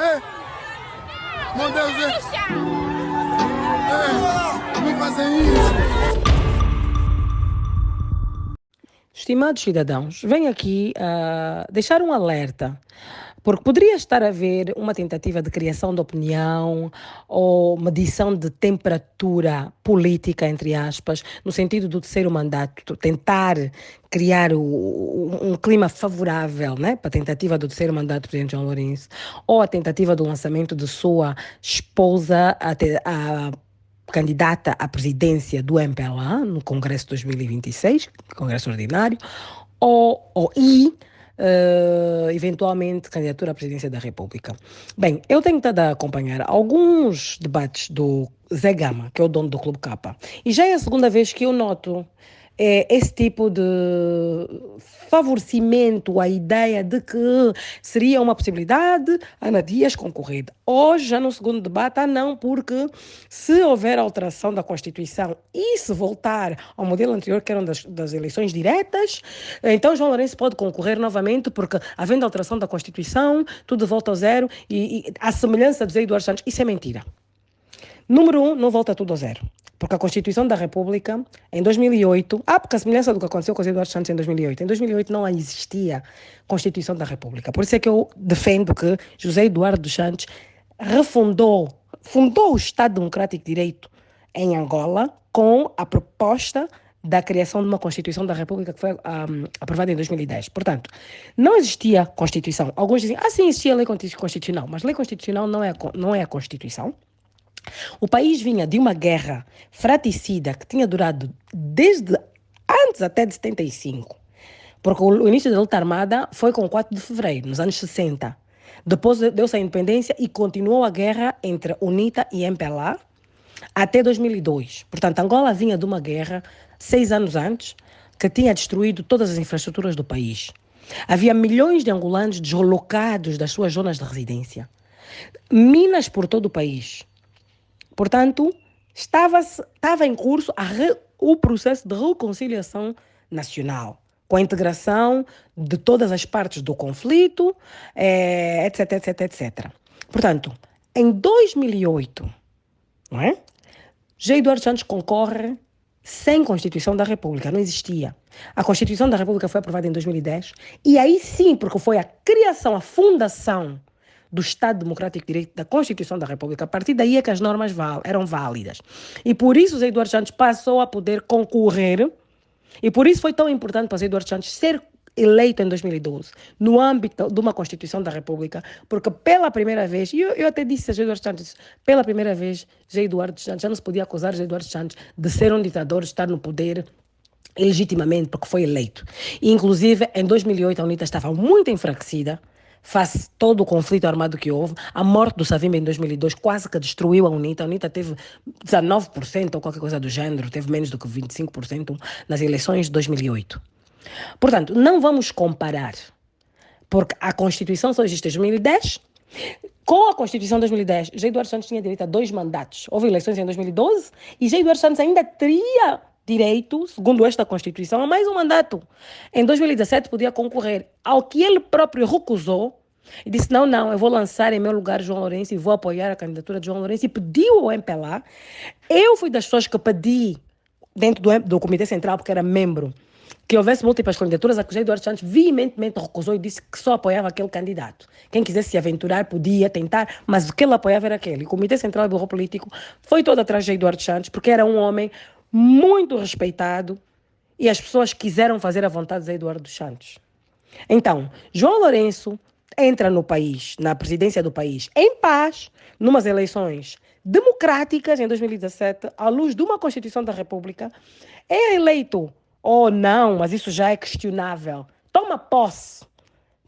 Meu Deus, não fazem isso. Estimados cidadãos, venho aqui deixar um alerta, porque poderia estar a haver uma tentativa de criação de opinião ou medição de temperatura política, entre aspas, no sentido do terceiro mandato, tentar criar um clima favorável, né, para a tentativa do terceiro mandato do presidente João Lourenço, ou a tentativa do lançamento de sua esposa a candidata à presidência do MPLA no Congresso de 2026, Congresso Ordinário, eventualmente, candidatura à presidência da República. Bem, eu tenho estado a acompanhar alguns debates do Zé Gama, que é o dono do Clube Capa, e já é a segunda vez que eu noto esse tipo de favorecimento à ideia de que seria uma possibilidade Ana Dias concorrer. Hoje, já no segundo debate, não, porque se houver alteração da Constituição e se voltar ao modelo anterior, que eram das eleições diretas, então João Lourenço pode concorrer novamente, porque havendo alteração da Constituição, tudo volta ao zero, e a semelhança de Zé Eduardo Santos, isso é mentira. Número 1, não volta tudo ao zero. Porque a Constituição da República, em 2008... porque a semelhança do que aconteceu com o Eduardo Santos em 2008. Em 2008 não existia Constituição da República. Por isso é que eu defendo que José Eduardo dos Santos fundou o Estado Democrático de Direito em Angola com a proposta da criação de uma Constituição da República que foi aprovada em 2010. Portanto, não existia Constituição. Alguns dizem, sim, existia lei constitucional. Mas lei constitucional não é a Constituição. O país vinha de uma guerra fratricida que tinha durado desde antes até de 75. Porque o início da luta armada foi com 4 de fevereiro, nos anos 60. Depois deu-se a independência e continuou a guerra entre UNITA e MPLA até 2002. Portanto, Angola vinha de uma guerra 6 anos antes que tinha destruído todas as infraestruturas do país. Havia milhões de angolanos deslocados das suas zonas de residência. Minas por todo o país. Portanto, estava em curso o processo de reconciliação nacional, com a integração de todas as partes do conflito, etc, etc, etc. Portanto, em 2008, não é? José Eduardo Santos concorre sem Constituição da República, não existia. A Constituição da República foi aprovada em 2010, e aí sim, porque foi a criação, a fundação do Estado Democrático de Direito, da Constituição da República. A partir daí é que as normas eram válidas. E por isso José Eduardo Santos passou a poder concorrer, e por isso foi tão importante para José Eduardo Santos ser eleito em 2012, no âmbito de uma Constituição da República, porque pela primeira vez, e eu até disse a José Eduardo Santos, pela primeira vez, José Eduardo Santos, já não se podia acusar José Eduardo Santos de ser um ditador, de estar no poder ilegitimamente, porque foi eleito. E, inclusive, em 2008, a UNITA estava muito enfraquecida, face todo o conflito armado que houve. A morte do Savimbi em 2002 quase que destruiu a UNITA. A UNITA teve 19% ou qualquer coisa do género, teve menos do que 25% nas eleições de 2008. Portanto, não vamos comparar, porque a Constituição só existe em 2010. Com a Constituição de 2010, José Eduardo Santos tinha direito a 2 mandatos. Houve eleições em 2012 e José Eduardo Santos ainda teria direito, segundo esta Constituição, a mais um mandato. Em 2017 podia concorrer, ao que ele próprio recusou e disse, não, eu vou lançar em meu lugar João Lourenço e vou apoiar a candidatura de João Lourenço, e pediu ao MPLA. Eu fui das pessoas que pedi, dentro do Comitê Central, porque era membro, que houvesse múltiplas candidaturas, a que José Eduardo Santos veementemente recusou e disse que só apoiava aquele candidato. Quem quisesse se aventurar podia tentar, mas o que ele apoiava era aquele. E o Comitê Central do Bureau Político foi todo atrás de José Eduardo Santos, porque era um homem muito respeitado e as pessoas quiseram fazer a vontade de José Eduardo dos Santos. Então, João Lourenço entra no país, na presidência do país, em paz, numas eleições democráticas em 2017, à luz de uma Constituição da República, é eleito ou não, mas isso já é questionável. Toma posse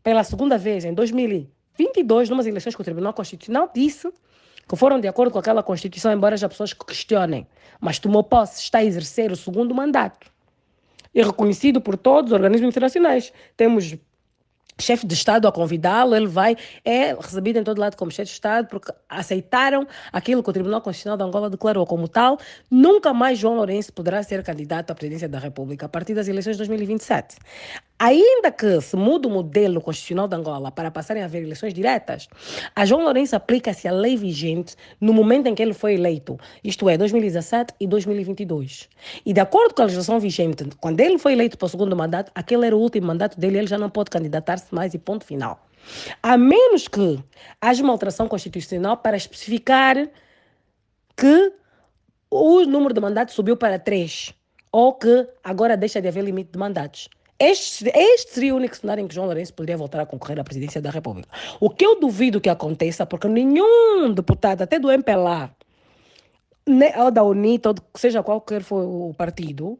pela segunda vez em 2022, numas eleições que o Tribunal Constitucional disse que foram de acordo com aquela Constituição, embora já pessoas que questionem. Mas tomou posse, está a exercer o segundo mandato. E reconhecido por todos os organismos internacionais. Temos chefe de Estado a convidá-lo, ele é recebido em todo lado como chefe de Estado, porque aceitaram aquilo que o Tribunal Constitucional de Angola declarou como tal. Nunca mais João Lourenço poderá ser candidato à presidência da República a partir das eleições de 2027. Ainda que se mude o modelo constitucional de Angola para passarem a haver eleições diretas, a João Lourenço aplica-se a lei vigente no momento em que ele foi eleito, isto é, 2017 e 2022. E de acordo com a legislação vigente, quando ele foi eleito para o segundo mandato, aquele era o último mandato dele, ele já não pode candidatar-se mais e ponto final. A menos que haja uma alteração constitucional para especificar que o número de mandatos subiu para 3, ou que agora deixa de haver limite de mandatos. Este seria o único cenário em que João Lourenço poderia voltar a concorrer à presidência da República. O que eu duvido que aconteça, porque nenhum deputado, até do MPLA, ou da UNITA, ou de seja qualquer for o partido,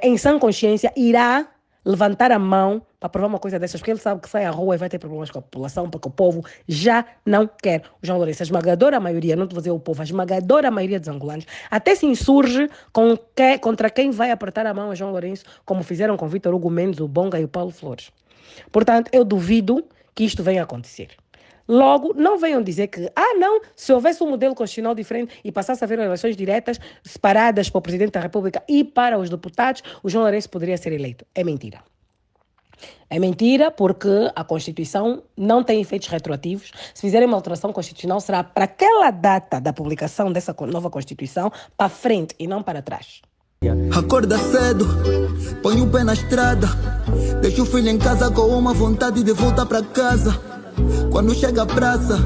em sã consciência, irá levantar a mão para provar uma coisa dessas, porque ele sabe que sai à rua e vai ter problemas com a população, porque o povo já não quer o João Lourenço. A esmagadora maioria, não te vou dizer o povo, a esmagadora maioria dos angolanos até se insurge contra quem vai apertar a mão a João Lourenço, como fizeram com Vítor Hugo Mendes, o Bonga e o Paulo Flores. Portanto, eu duvido que isto venha a acontecer. Logo, não venham dizer que, não, se houvesse um modelo constitucional diferente e passasse a haver eleições diretas, separadas para o Presidente da República e para os deputados, o João Lourenço poderia ser eleito. É mentira. É mentira porque a Constituição não tem efeitos retroativos. Se fizerem uma alteração constitucional, será para aquela data da publicação dessa nova Constituição, para frente e não para trás. Acorda cedo, põe o pé na estrada, deixa o filho em casa com uma vontade de voltar para casa. Quando chega a praça,